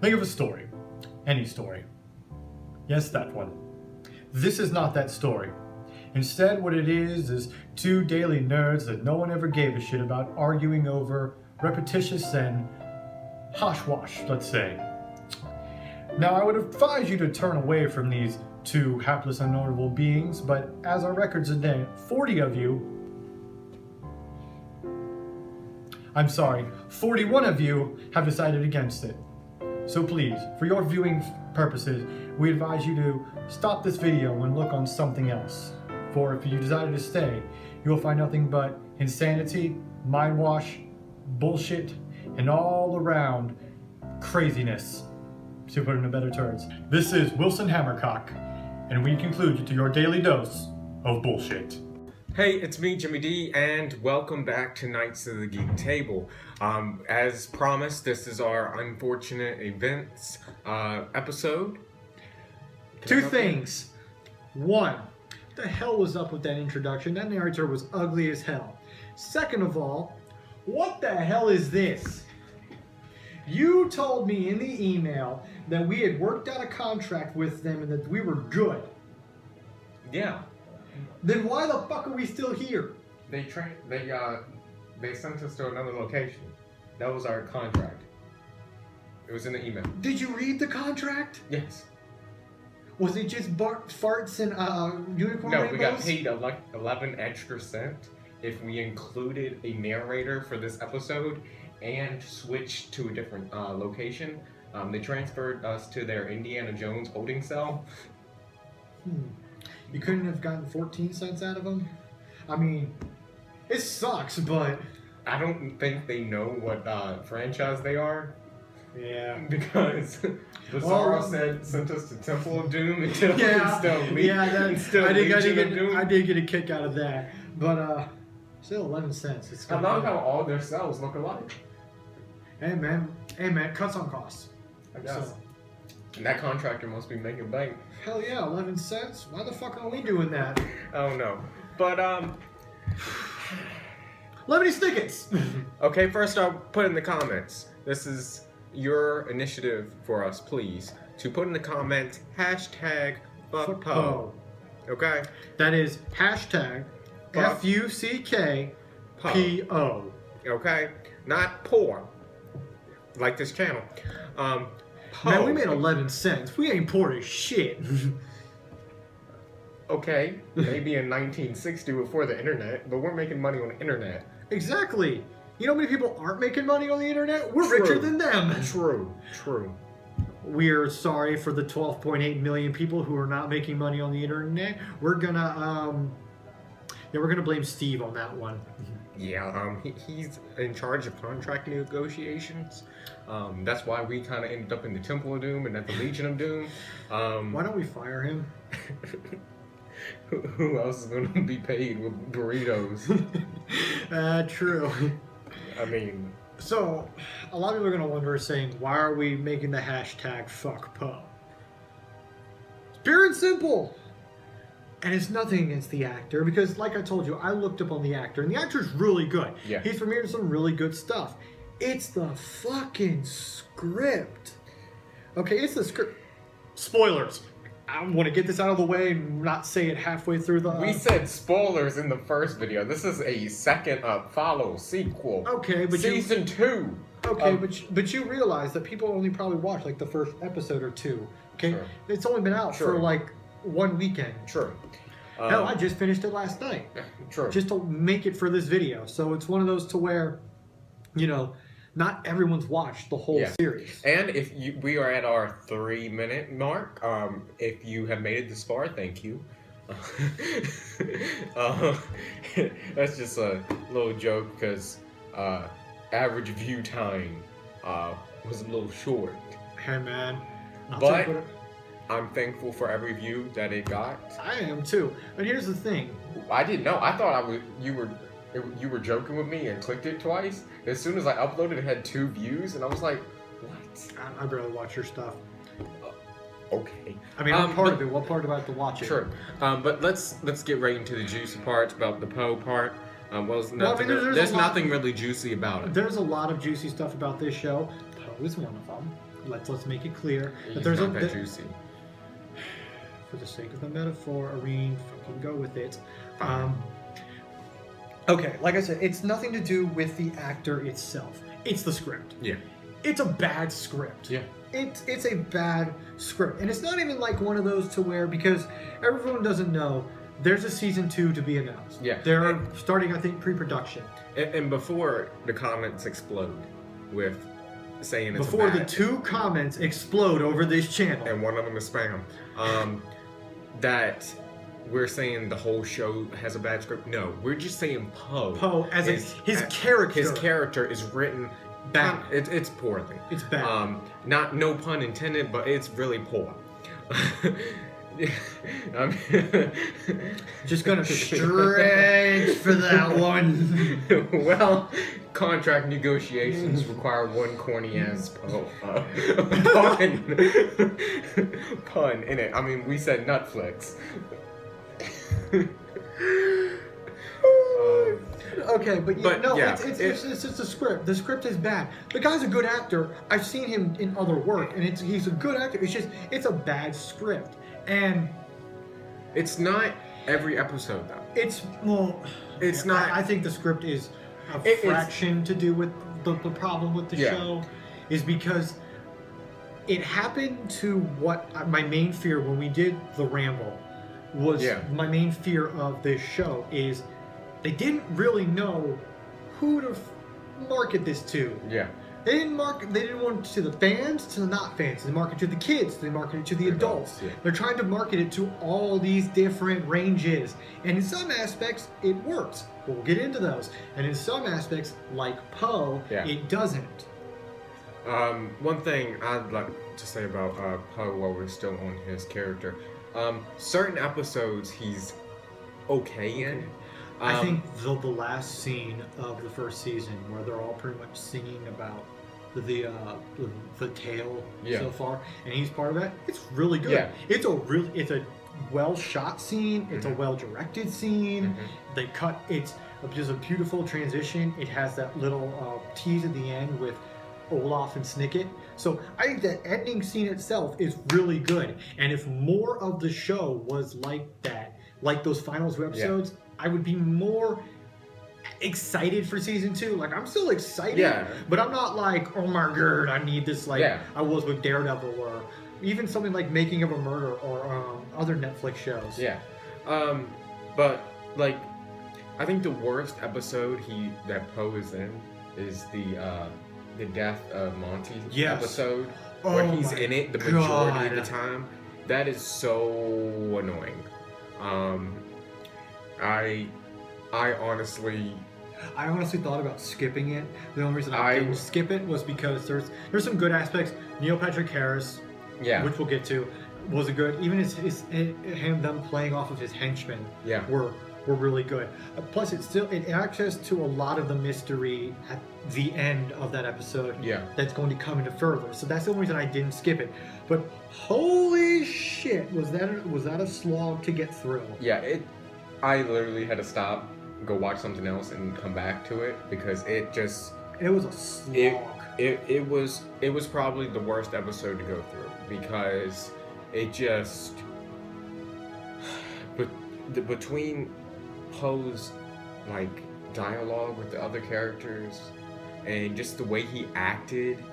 Think of a story. Any story. Yes, that one. This is not that story. Instead, what it is two daily nerds that no one ever gave a shit about arguing over repetitious and hashwash, let's say. Now, I would advise you to turn away from these two hapless, unknowable beings, but as our records indicate, 40 of you, 41 of you have decided against it. So please, for your viewing purposes, we advise you to stop this video and look on something else. For if you decided to stay, you will find nothing but insanity, mind wash, bullshit, and all around craziness, to put it in better terms. This is Wilson Hammercock, and we conclude you to your daily dose of bullshit. Hey, it's me, Jimmy D, and welcome back to Knights of the Geek Table. As promised, this is our unfortunate events episode. Two things. One, what the hell was up with that introduction? That narrator was ugly as hell. Second of all, what the hell is this? You told me in the email that we had worked out a contract with them and that we were good. Yeah. Then why the fuck are we still here? They sent us to another location. That was our contract. It was in the email. Did you read the contract? Yes. Was it just farts and unicorn No, rainbows? we got paid 11 extra cents if we included a narrator for this episode and switched to a different location. They transferred us to their Indiana Jones holding cell. You couldn't have gotten 14 cents out of them? I mean, it sucks, but... I don't think they know what franchise they are. Yeah. Because Bizarro sent us to Temple of Doom until I did get a kick out of that. But, still 11 cents. It's I love how all their cells look alike. Hey man, cuts on costs. I guess. So, and that contractor must be making bank. hell yeah, 11 cents? Why the fuck are we doing that? I don't know. But, Lemony Snickets! okay, first I'll put in the comments. This is your initiative for us, please. To put in the comments, hashtag #FuckPo. Okay? That is hashtag FUCKPO. Okay? Not poor. Like this channel. Man, we made 11 cents. We ain't poor as shit. Okay, maybe in 1960 before the internet, but we're making money on the internet. Exactly. You know how many people aren't making money on the internet? We're richer than them. True. We're sorry for the 12.8 million people who are not making money on the internet. We're gonna blame Steve on that one. Yeah, he's in charge of contract negotiations. That's why we kind of ended up in the Temple of Doom and at the Legion of Doom. Why don't we fire him? Who else is going to be paid with burritos? True. I mean... So, a lot of people are going to wonder, saying, why are we making the hashtag #FuckPo? It's pure and simple. And it's nothing against the actor, because like I told you, I looked up on the actor, and the actor's really good. Yeah. He's premiered some really good stuff. It's the fucking script. Okay, it's the script. Spoilers. I want to get this out of the way and not say it halfway through the... We said spoilers in the first video. This is a second sequel. Okay, but Season 2. Okay, but you realize that people only probably watch like the first episode or two. Okay? Sure. It's only been out for like one weekend. True. Hell, I just finished it last night. True. Just to make it for this video. So it's one of those to where, you know, not everyone's watched the whole series. And if we are at our 3-minute mark. If you have made it this far, thank you. That's just a little joke because average view time was a little short. Hey man. But I'm thankful for every view that it got. I am too. But here's the thing. I didn't know. I thought you were joking with me and clicked it twice. As soon as I uploaded, it had 2 views, and I was like, what? I barely watch your stuff. Okay. I mean, I'm part of it. What part do I have to watch it? Sure. But let's get right into the juicy parts about the Poe part. There's there's nothing really juicy about it. There's a lot of juicy stuff about this show. Poe is one of them. let's make it clear that He's there's not a that juicy. for the sake of the metaphor, Irene, fucking go with it. Fine. Okay, like I said, it's nothing to do with the actor itself. It's the script. Yeah. It's a bad script. Yeah. It's a bad script. And it's not even like one of those to where, because everyone doesn't know, there's a season 2 to be announced. Yeah. They're starting, I think, pre-production. And before the comments explode with saying it's Before bad, the 2 comments explode over this channel. and one of them is spam, that we're saying the whole show has a bad script. No, we're just saying Poe, as his character. His character is written Bad. It's poorly. It's bad. No pun intended, but it's really poor. Just gonna stretch for that one. Well, contract negotiations require one corny ass pun in it. I mean, we said Netflix. Okay, but yeah, it's just the script. The script is bad. The guy's a good actor. I've seen him in other work, and he's a good actor. It's a bad script, and it's not every episode though. It's not. I think the script is a fraction to do with the problem with the show, is because it happened to what my main fear when we did the Ramble was. My main fear of this show is they didn't really know who to market this to. Yeah. They didn't want it to the fans, to the not fans. They market it to the kids. They market it to the adults. Yeah. They're trying to market it to all these different ranges. And in some aspects, it works. We'll get into those. And in some aspects, like Poe, it doesn't. One thing I'd like to say about Poe while we're still on his character. Certain episodes he's okay in. I think the last scene of the first season where they're all pretty much singing about the tale so far, and he's part of that. It's really good. Yeah. It's a well shot scene. It's a well directed scene. They cut. It's just a beautiful transition. It has that little tease at the end with Olaf and Snicket. So I think that ending scene itself is really good. And if more of the show was like that, like those final 2 episodes, I would be more excited for season 2. Like, I'm still excited, but I'm not like, oh my god, I need this, like I was with Daredevil or even something like Making of a Murder or other Netflix shows. Yeah. But like, I think the worst episode that Poe is in is the death of Monty episode, where he's in it the majority of the time. That is so annoying. I honestly thought about skipping it. The only reason I didn't skip it was because there's some good aspects. Neil Patrick Harris, which we'll get to, was a good. Even them playing off of his henchmen, were really good. Plus, it access to a lot of the mystery at the end of that episode. That's going to come into further. So that's the only reason I didn't skip it. But holy shit, was that a slog to get through? Yeah, I literally had to stop, go watch something else, and come back to it because it was a slog. It was probably the worst episode to go through because it just between Poe's like dialogue with the other characters and just the way he acted,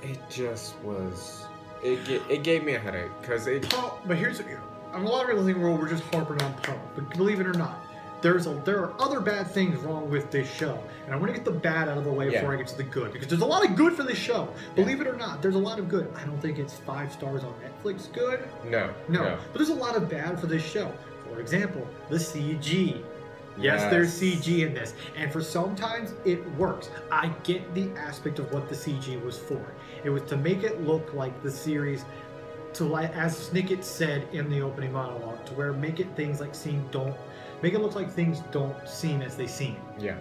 it just was it gave me a headache because Poe. But here's a lot of people think we're just harping on Poe, but believe it or not, there are other bad things wrong with this show, and I want to get the bad out of the way before I get to the good, because there's a lot of good for this show. Believe it or not, there's a lot of good. I don't think it's 5 stars on Netflix good. No. But there's a lot of bad for this show. For example, the CG. Yes, there's CG in this, and for sometimes it works. I get the aspect of what the CG was for. It was to make it look like the series, as Snicket said in the opening monologue, to where make it look like things don't seem as they seem. Yeah.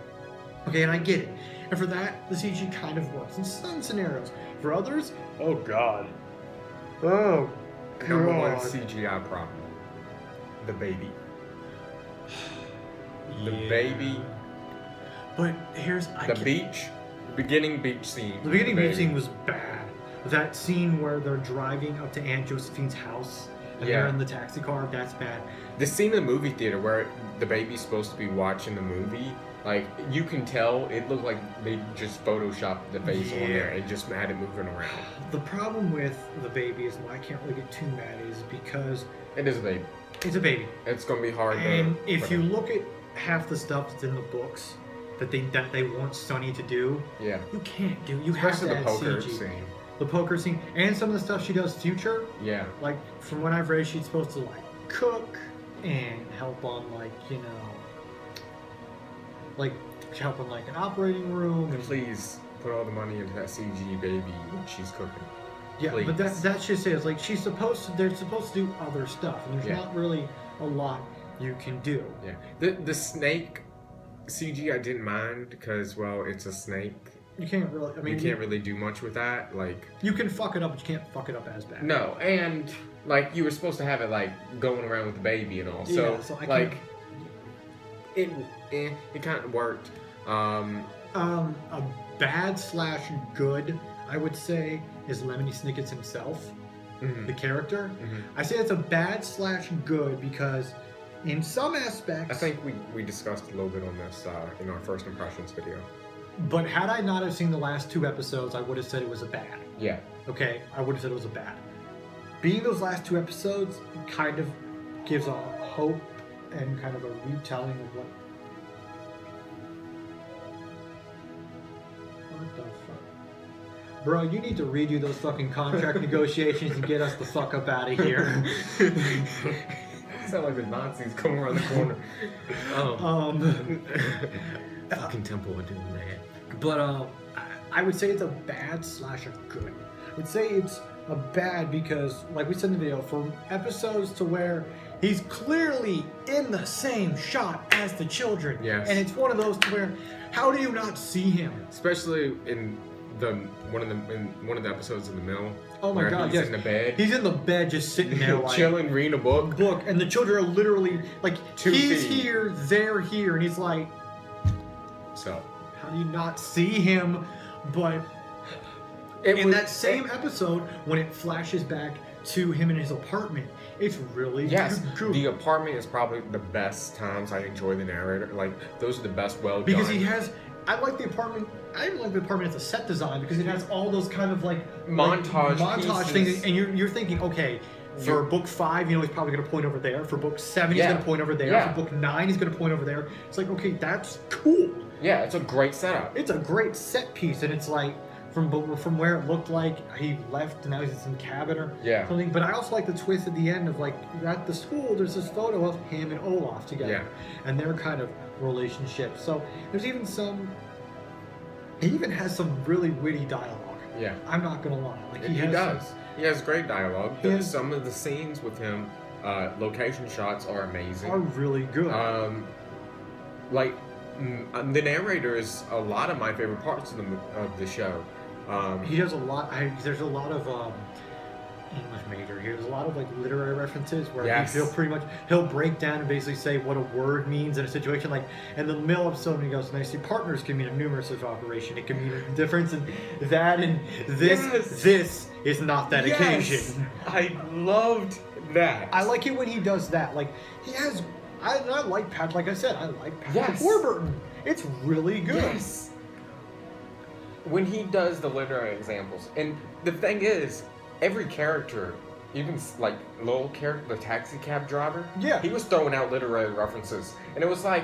Okay, and I get it. And for that, the CG kind of works in some scenarios. For others, oh god. Oh god. Number 1 CGI problem. The baby. The baby. But beginning beach scene. The beginning beach scene was bad. That scene where they're driving up to Aunt Josephine's house and they're in the taxi car, that's bad. The scene in the movie theater where the baby's supposed to be watching the movie, like, you can tell it looked like they just photoshopped the face on there and just had it moving around. The problem with the baby is why I can't really get too mad is because It is a baby. it's a baby. It's gonna be hard. And if you look at half the stuff that's in the books that they want Sonny to do, yeah, you can't do. You especially have the to add poker CG. scene. The poker scene and some of the stuff she does future. Yeah, Like from what I've read, she's supposed to like cook and help on like like help in like an operating room. And, please put all the money into that CG baby when she's cooking. yeah, please. but that's just it. It's like they're supposed to do other stuff, and there's not really a lot you can do. Yeah, the snake CG I didn't mind because, well, it's a snake. You can't really. I mean, you can't really do much with that. Like, you can fuck it up, but you can't fuck it up as bad. no, and like you were supposed to have it like going around with the baby and all. So, like, it kind of worked. A bad / good, I would say, is Lemony Snicket's himself, the character. I say it's a bad / good because, in some aspects, I think we discussed a little bit on this in our first impressions video. But had I not have seen the last 2 episodes, I would have said it was a bad. Yeah. Okay, I would have said it was a bad. Being those last 2 episodes kind of gives a hope and kind of a retelling of what the fuck? Bro, you need to redo those fucking contract negotiations and get us the fuck up out of here. Sound like the Nazis coming around the corner. Fucking Temple of Doom, man. But I would say it's a bad / a good. I would say it's a bad because, like we said in the video, from episodes to where he's clearly in the same shot as the children. Yes. And it's one of those to where, how do you not see him? Especially in one of the episodes in the mill. Oh my god, he's yes. in the bed. He's in the bed just sitting there like chilling, reading a book. And the children are literally like 2 he's feet. here, they're here, and he's like, so how do you not see him? But in that same episode, when it flashes back to him in his apartment, it's really good. The apartment is probably the best times I enjoy the narrator. Like, those are the best Because done. he has, I like the apartment. I even like the apartment as a set design because it has all those kind of like montage things, and you're thinking, okay, for book 5, he's probably going to point over there. For book 7, he's going to point over there. Yeah. For book 9, he's going to point over there. It's like, okay, that's cool. Yeah, it's a great setup. It's a great set piece, and it's like from where it looked like he left and now he's in some cabin or something. But I also like the twist at the end of like at the school. There's this photo of him and Olaf together, and their kind of relationship. So there's even some. He even has some really witty dialogue. Yeah, I'm not gonna lie. Like he does. He has great dialogue. Some of the scenes with him, location shots are amazing. Are really good. The narrator is a lot of my favorite parts of the show. He does a lot. There's a lot of English major here. There's a lot of like literary references where he'll break down and basically say what a word means in a situation. Like in the middle episode, when he goes, "Nicely, partners can mean a numerous operation. It can mean a difference in that and this. Yes. This is not that occasion." I loved that. I like it when he does that. Like he has. I like Pat. Like I said, I like Patrick Warburton. It's really good. Yes. When he does the literary examples, and the thing is, every character, even like little character, the taxi cab driver, he was throwing out literary references, and it was like,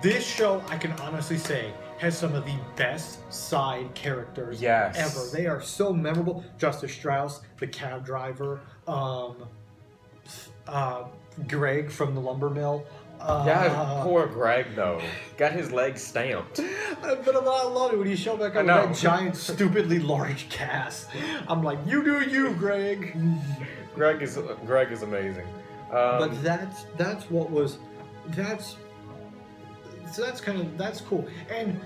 this show, I can honestly say, has some of the best side characters ever. They are so memorable. Justice Strauss, the cab driver, Greg from the lumber mill. Poor Greg though. Got his legs stamped. But I love it when he showed back up with that giant, stupidly large cast. I'm like, you do you, Greg. Greg is amazing. But that's cool. And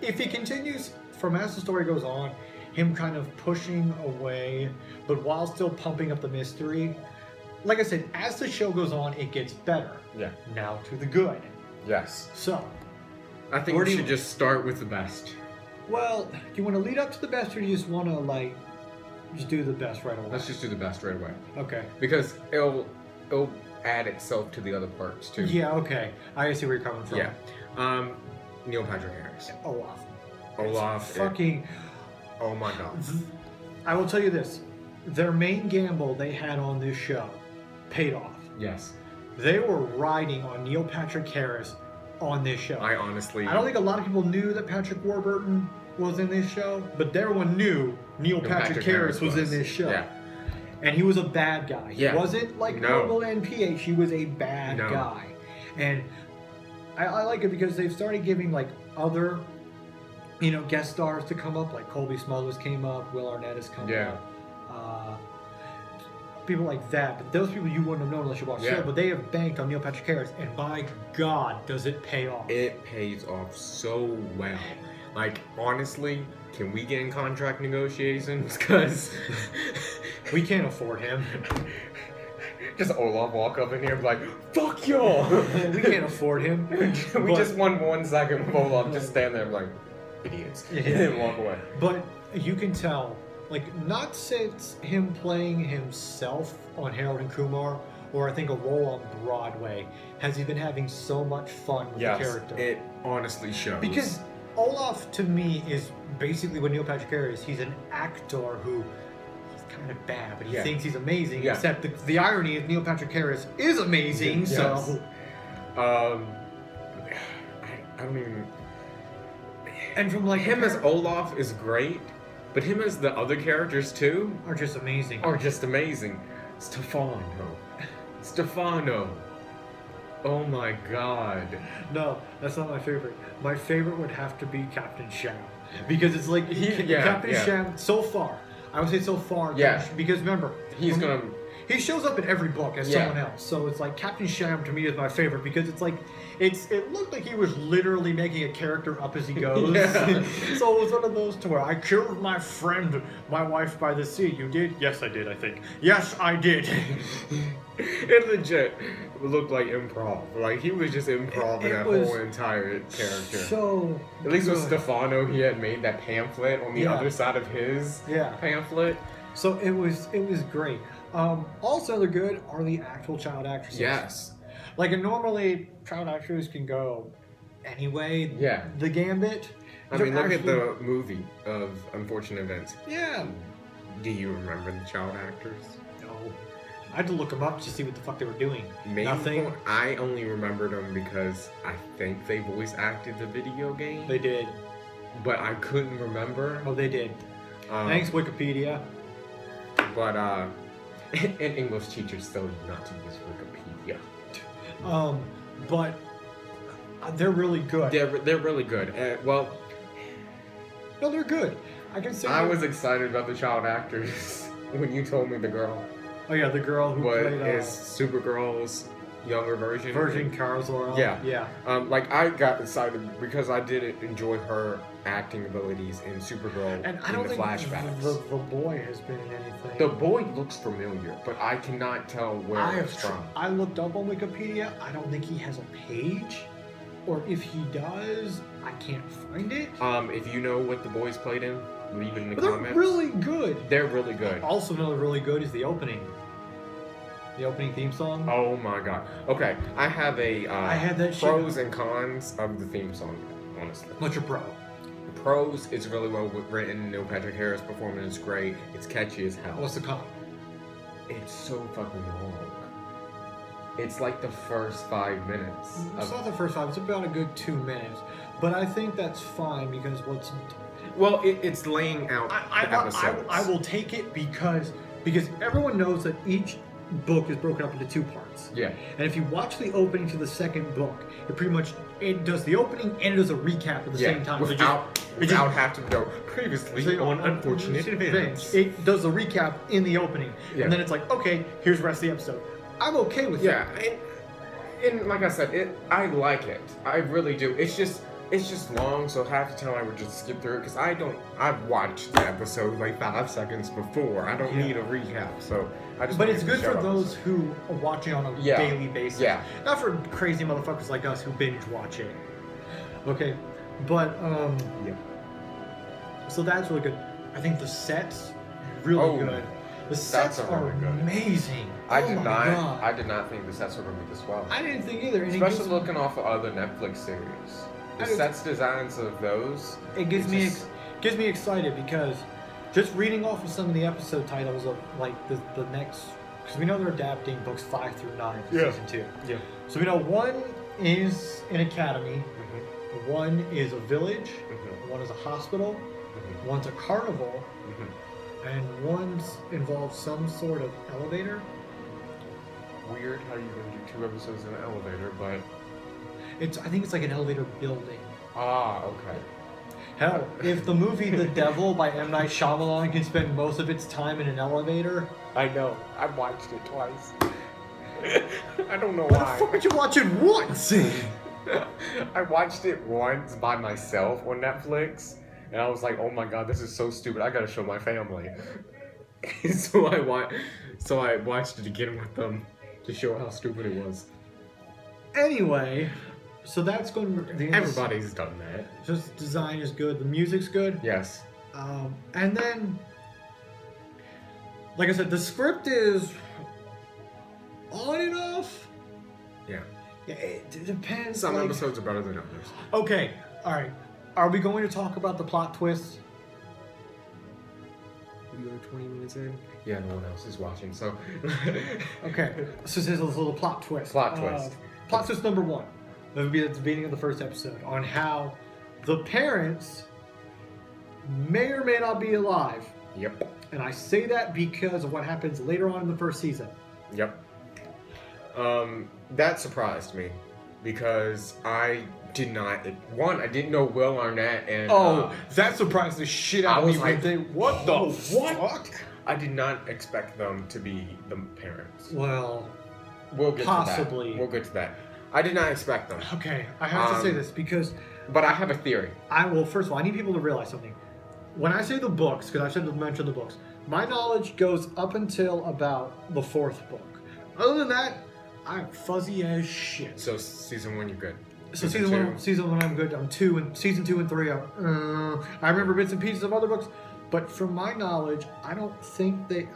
if he continues from as the story goes on, him kind of pushing away, but while still pumping up the mystery. Like I said, as the show goes on, it gets better. Yeah. Now to the good. Yes. So, I think we should just start with the best. Well, do you want to lead up to the best, or do you just want to Just do the best right away. Let's just do the best right away. Okay. Because it'll add itself to the other parts too. Yeah, okay. I see where you're coming from. Yeah. Neil Patrick Harris. Olaf. Fucking. Oh my god. I will tell you this. Their main gamble they had on this show paid off. Yes. They were riding on Neil Patrick Harris on this show. I don't think a lot of people knew that Patrick Warburton was in this show, but everyone knew Neil Patrick Harris was in this show. Yeah. And he was a bad guy. He wasn't like normal NPH. He was a bad guy. And I like it because they've started giving like other, guest stars to come up. Like Colby Smulders came up, Will Arnett has come up. People like that. But those people you wouldn't have known unless you watched the show. But they have banked on Neil Patrick Harris. And by God, does it pay off. It pays off so well. Like, honestly, can we get in contract negotiations? Because we can't afford him. Just Olaf walk up in here and be like, fuck y'all! We can't afford him. We just won 1 second of Olaf just stand there and be like, idiots. And walk away. But you can tell, like, not since him playing himself on Harold and Kumar, or I think a role on Broadway, has he been having so much fun with the character. It honestly shows. Because Olaf, to me, is basically what Neil Patrick Harris is. He's an actor who he's kind of bad, but he thinks he's amazing. Yeah. Except the irony is Neil Patrick Harris is amazing. Yes. So, I don't even. And from like him as Olaf is great, but him as the other characters too are just amazing. Stefano. Oh my god. No, that's not my favorite. My favorite would have to be Captain Sham. Because it's like, Captain Sham, so far. I would say so far. Yeah. Because remember, he shows up in every book as someone else. So it's like, Captain Sham to me is my favorite because it's like, it looked like he was literally making a character up as he goes. So it was one of those to where I killed my friend, my wife by the sea. You did? Yes, I did, I think. Yes, I did. It legit looked like improv. Like, he was just improv in that whole entire character. So at least with Stefano, he had made that pamphlet on the other side of his pamphlet. So it was great. Also, they're good are the actual child actresses. Yes. Like, normally, child actors can go anyway. Yeah. The Gambit. I mean, look at the movie of Unfortunate Events. Yeah. Do you remember the child actors? No. I had to look them up to see what the fuck they were doing. Nothing. I only remembered them because I think they voice acted the video game. They did. But I couldn't remember. Oh, they did. Thanks, Wikipedia. But, and English teachers tell you not to use Wikipedia. But they're really good. They're really good. No, they're good. I can say. I was excited about the child actors when you told me the girl. Oh yeah, the girl who played is Supergirl's younger version. Kara Zor-El. Yeah. Like, I got excited because I did enjoy her acting abilities in Supergirl and I don't in the think flashbacks. The boy has been in anything. The boy looks familiar, but I cannot tell where it's from. I looked up on Wikipedia. I don't think he has a page, or if he does, I can't find it. If you know what the boys played in, leave it in the comments. They're really good. They're really good. Also, another really good is the opening. The opening theme song. Oh my god. Okay, I have I had that pros and cons of the theme song, honestly. What's your pro? Pros, it's really well written. Neil Patrick Harris' performance is great. It's catchy as hell. What's the con? It's so fucking long. It's like the first 5 minutes. It's not the first 5. It's about a good 2 minutes. But I think that's fine because what's... Well, it's laying out the episodes. I will take it because everyone knows that each book is broken up into 2 parts. Yeah. And if you watch the opening to the second book, it does the opening and it does a recap at the same time. Without having to go previously on Unfortunate Events. It does a recap in the opening. Yeah. And then it's like, okay, here's the rest of the episode. I'm okay with that. Yeah. And like I said, I like it. I really do. It's just long, so half the time I would just skip through it because I've watched the episode like 5 seconds before. I don't need a recap, so I just. But it's good for those who are watching on a daily basis. Yeah. Not for crazy motherfuckers like us who binge watch it. Okay, but yeah. So that's really good. I think the sets really good. The sets are are really good. amazing. I Oh did my not. God. I did not think the sets were going to be this well. I didn't think either. And Especially looking off of other Netflix series. The sets designs of those. It gives me excited because just reading off of some of the episode titles of like the next, because we know they're adapting books 5 through 9 for season 2. Yeah. So we know one is an academy, one is a village, one is a hospital, one's a carnival, and one's involves some sort of elevator. Weird how you can do 2 episodes in an elevator, but I think it's like an elevator building. Ah, okay. Hell, if the movie The Devil by M. Night Shyamalan can spend most of its time in an elevator... I know. I've watched it twice. I don't know why. why. The fuck would you watch it once? I watched it once by myself on Netflix, and I was like, oh my god, this is so stupid. I gotta show my family. so I watched it again with them to show how stupid it was. Anyway... So that's going to... Everybody's done that. Just design is good. The music's good. Yes. And then, like I said, the script is on and off. Yeah. Yeah, it depends. Some episodes are better than others. Okay. All right. Are we going to talk about the plot twist? We are 20 minutes in. Yeah, no one else is watching, so... Okay. So there's a little plot twist. Plot twist. Plot twist number 1. That would be at the beginning of the first episode, on how the parents may or may not be alive. Yep. And I say that because of what happens later on in the first season. Yep. That surprised me because I did not. I didn't know Will Arnett and. That surprised the shit out of me. Like, what the fuck? I did not expect them to be the parents. Well, we'll get possibly. To that. We'll get to that. I did not expect them. Okay, I have to say this because... But I have a theory. First of all, I need people to realize something. When I say the books, because I should have mentioned the books, my knowledge goes up until about the 4th book. Other than that, I'm fuzzy as shit. So season 1, you're good. So season one, I'm good. I'm 2 and season 2 and 3. I remember bits and pieces of other books, but from my knowledge, I don't think the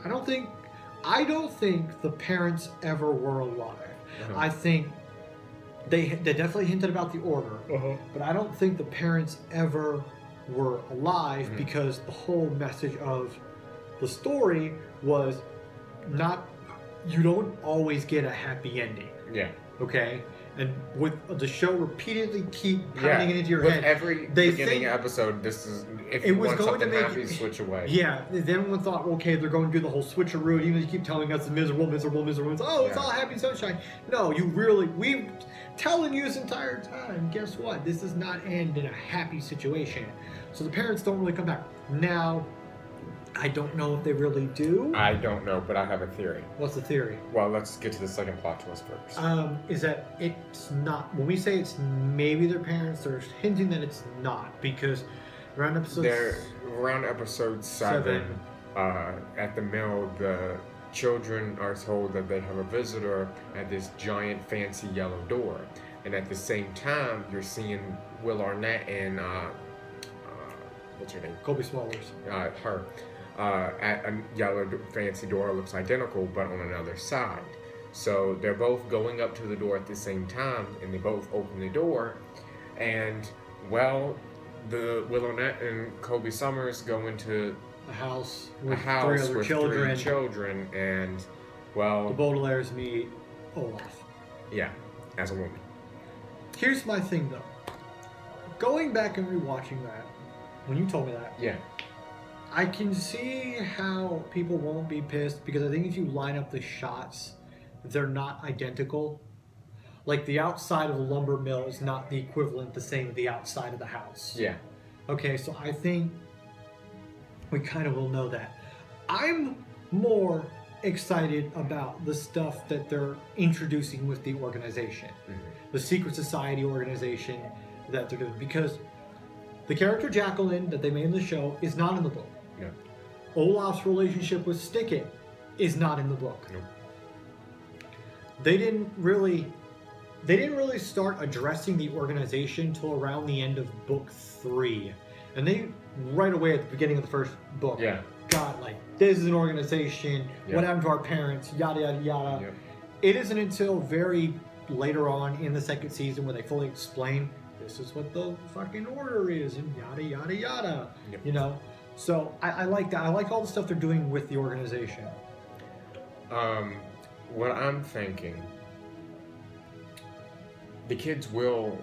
parents ever were alive. I think they definitely hinted about the order, but I don't think the parents ever were alive because the whole message of the story was not, you don't always get a happy ending. Yeah. Okay? And with the show repeatedly keep pounding it into your head. Every beginning episode, this is, if you want something happy, switch away. Yeah. Then everyone thought, okay, they're going to do the whole switcheroo, even if you keep telling us the miserable. It's all happy sunshine. No, we've telling you this entire time, guess what? This does not end in a happy situation. So the parents don't really come back. Now, I don't know if they really do. I don't know, but I have a theory. What's the theory? Well, let's get to the second plot twist first. Is that it's not, when we say it's maybe their parents, they're hinting that it's not, because around episode 7, at the mill, the children are told that they have a visitor at this giant fancy yellow door. And at the same time, you're seeing Will Arnett and, what's her name? Colby Smulders. Her. At a yellow fancy door, looks identical, but on another side. So they're both going up to the door at the same time, and they both open the door. And, well, the Will Arnett and Colby Summers go into a house with three children, and, well... The Baudelaires meet Olaf. Yeah, as a woman. Here's my thing, though. Going back and rewatching that, when you told me that... Yeah. I can see how people won't be pissed, because I think if you line up the shots, they're not identical. Like, the outside of the lumber mill is not the equivalent, the same as the outside of the house. Yeah. Okay, so I think we kind of will know that. I'm more excited about the stuff that they're introducing with the organization. The secret society organization that they're doing. Because the character Jacqueline that they made in the show is not in the book. No. Olaf's relationship with Stickett is not in the book. No. They didn't really start addressing the organization till around the end of book 3. And they, right away at the beginning of the first book, God, like, this is an organization, what happened to our parents, yada, yada, yada. Yep. It isn't until very later on in the second season where they fully explain this is what the fucking order is and yada, yada, yada. Yep. You know? So I like that. I like all the stuff they're doing with the organization. What I'm thinking, the kids will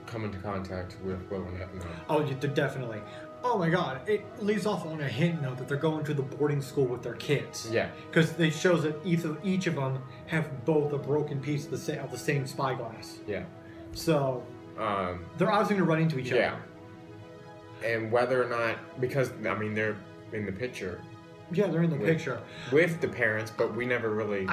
come into contact with Will and Edna. Oh, definitely. Oh my God! It leaves off on a hint note that they're going to the boarding school with their kids. Yeah. Because it shows that each of them have both a broken piece of the same spyglass. Yeah. So they're obviously going to run into each other. Yeah. And whether or not, because I mean they're in the picture. Yeah, they're in the picture with the parents, but we never really.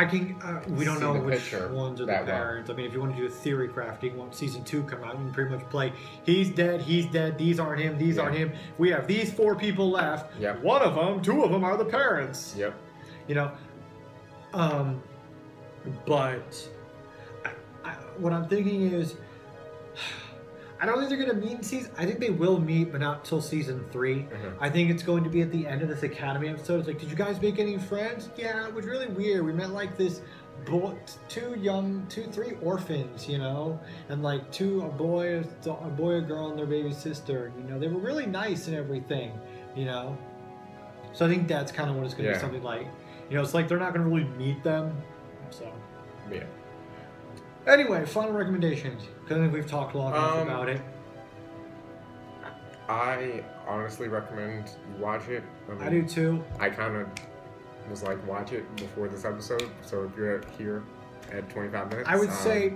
We don't know which picture ones are the that parents. I mean, if you want to do a theory crafting, want season 2 come out, you can pretty much play. He's dead. These aren't him. These aren't him. We have these 4 people left. Yeah. 2 of them are the parents. Yep. You know. But what I'm thinking is, I don't think they're going to meet in season. I think they will meet, but not till season 3. Mm-hmm. I think it's going to be at the end of this Academy episode. It's like, did you guys make any friends? Yeah, it was really weird. We met like this boy, 3 orphans, you know, and like a boy, a girl, and their baby sister. You know, they were really nice and everything, you know. So I think that's kind of what it's going to be something like. You know, it's like they're not going to really meet them. So. Yeah. Anyway, final recommendations. Because I think we've talked long enough about it. I honestly recommend you watch it. I do too. I kind of was like, watch it before this episode. So if you're here at 25 minutes. I would say,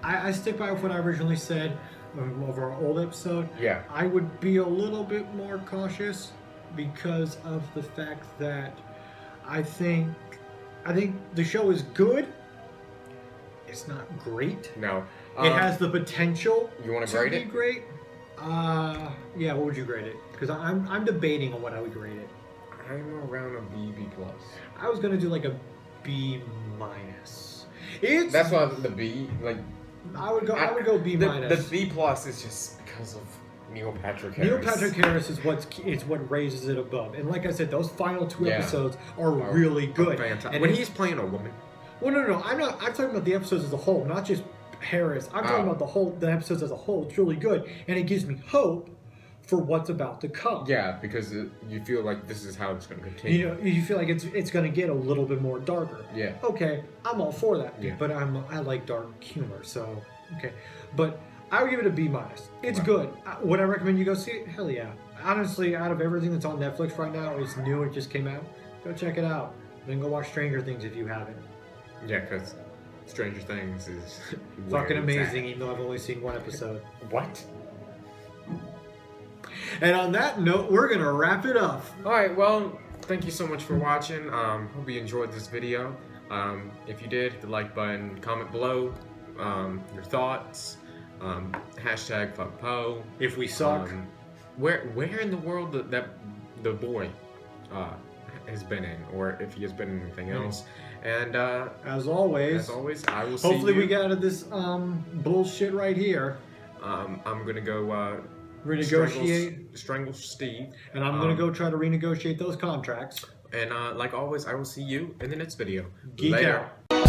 I stick by what I originally said of our old episode. Yeah. I would be a little bit more cautious because of the fact that I think the show is good. It's not great. No. It has the potential you want to grade be it? Great. Yeah, what would you grade it? Because I'm debating on what I would grade it. I'm around a B+. I was gonna do like a B-. That's why the B, like. I would go B-. The B+ is just because of Neil Patrick Harris. Neil Patrick Harris is what raises it above. And like I said, those final 2 episodes are really good. Fantastic. And when he's playing a woman. Well, no. I'm talking about the episodes as a whole, not just Harris. I'm talking about the episodes as a whole. It's really good, and it gives me hope for what's about to come. Yeah, because you feel like this is how it's going to continue. You know, you feel like it's going to get a little bit more darker. Yeah. Okay, I'm all for that. Yeah. But I like dark humor, so okay. But I would give it a B-. It's good. Would I recommend you go see it? Hell yeah. Honestly, out of everything that's on Netflix right now, it's new. It just came out. Go check it out. Then go watch Stranger Things if you haven't. Yeah, because Stranger Things is fucking amazing, even though I've only seen 1 episode. What? And on that note, we're gonna wrap it up. Alright, well, thank you so much for watching. Hope you enjoyed this video. If you did, hit the like button, comment below your thoughts. Hashtag #FuckPo. If we suck. Where in the world that the boy has been in, or if he has been in anything else. And as always, I will see you. Hopefully we get out of this bullshit right here. I'm gonna go renegotiate, strangle Steve, and I'm gonna go try to renegotiate those contracts. And like always, I will see you in the next video. Geek Later. out.